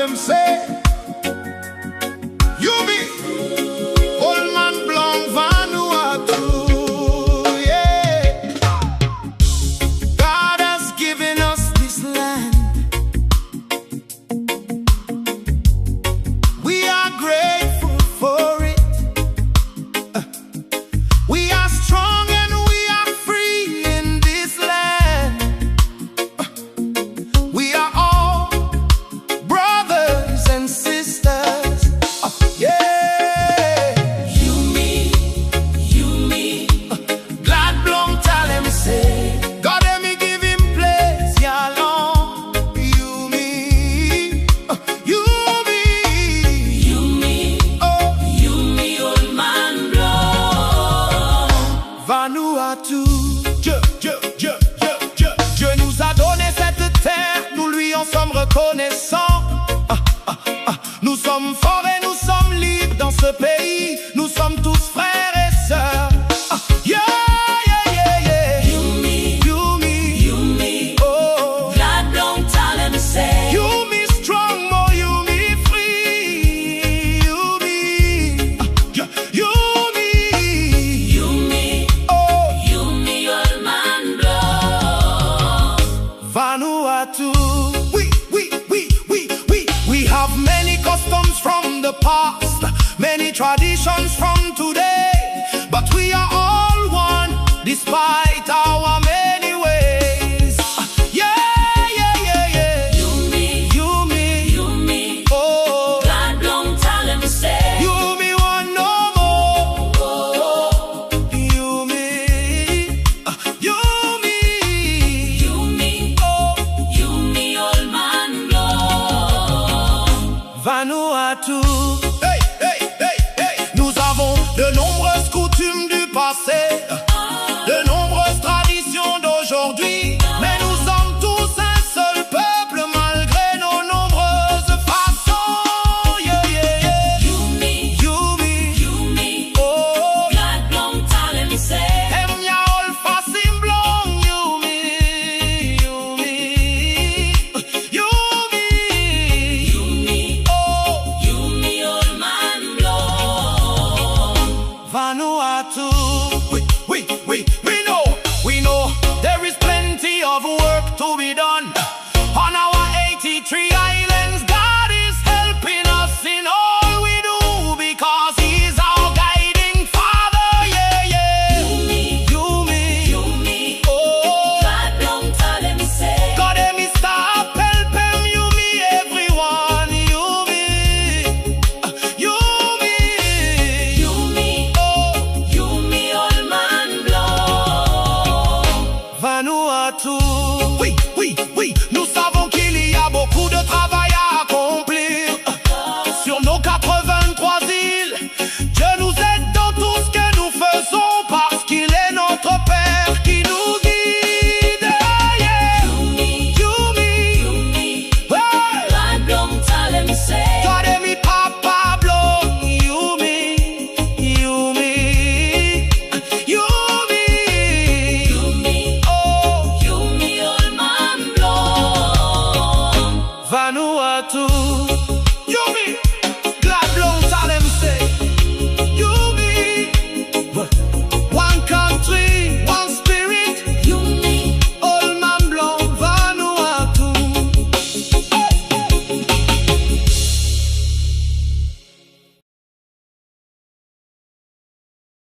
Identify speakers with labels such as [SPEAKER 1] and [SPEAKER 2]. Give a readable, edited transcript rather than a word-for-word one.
[SPEAKER 1] them say. Yumi, old man Blong, Vanuatu, yeah. God has given us this land. We are grateful for it. We are strong and we are free in this land. We are all brothers and sisters. Yeah. Yumi, glad Blong tell him say, God let me give him place, yeah long. Yumi, oh,
[SPEAKER 2] Yumi, old man Blong.
[SPEAKER 1] Vanuatu, Dieu nous a donné cette terre, nous lui en sommes reconnaissants. Nous sommes forts et nous sommes libres dans ce pays. Nous sommes tous frères et sœurs. Yeah, yeah, yeah, yeah.
[SPEAKER 2] Yumi,
[SPEAKER 1] oh.
[SPEAKER 2] glad Blong tell him say.
[SPEAKER 1] Yumi strong, more Yumi free. Yumi, oh.
[SPEAKER 2] Yumi, old man Blong.
[SPEAKER 1] Vanuatu, we have many customs from the past, many traditions from today, but we are all one despite our many ways. Yeah, yeah, yeah, yeah.
[SPEAKER 2] Yumi,
[SPEAKER 1] oh.
[SPEAKER 2] glad Blong tell him say.
[SPEAKER 1] Yumi want no more.
[SPEAKER 2] Oh.
[SPEAKER 1] Yumi,
[SPEAKER 2] Yumi, old man Blong.
[SPEAKER 1] Vanuatu. Nous avons de nombreuses coutumes du passé, de nombreuses traditions d'aujourd'hui, mais nous sommes tous un seul peuple malgré nos nombreuses façons. Yeah, yeah, yeah.
[SPEAKER 2] Yumi,
[SPEAKER 1] oh.
[SPEAKER 2] glad Blong tell him say.
[SPEAKER 1] Emnya ol fasim Blong, Yumi, oh.
[SPEAKER 2] Yumi, old man Blong.
[SPEAKER 1] Vanuatu, we know there is plenty of work to be done on our 83 islands. God is helping us in all we do because He's our guiding Father. Yeah, yeah.
[SPEAKER 2] Yumi,
[SPEAKER 1] oh.
[SPEAKER 2] glad Blong tell him say.
[SPEAKER 1] God let me stop, help him, Yumi, everyone.
[SPEAKER 2] Yumi,
[SPEAKER 1] oh.
[SPEAKER 2] Yumi, old man Blong.
[SPEAKER 1] Vanuatu.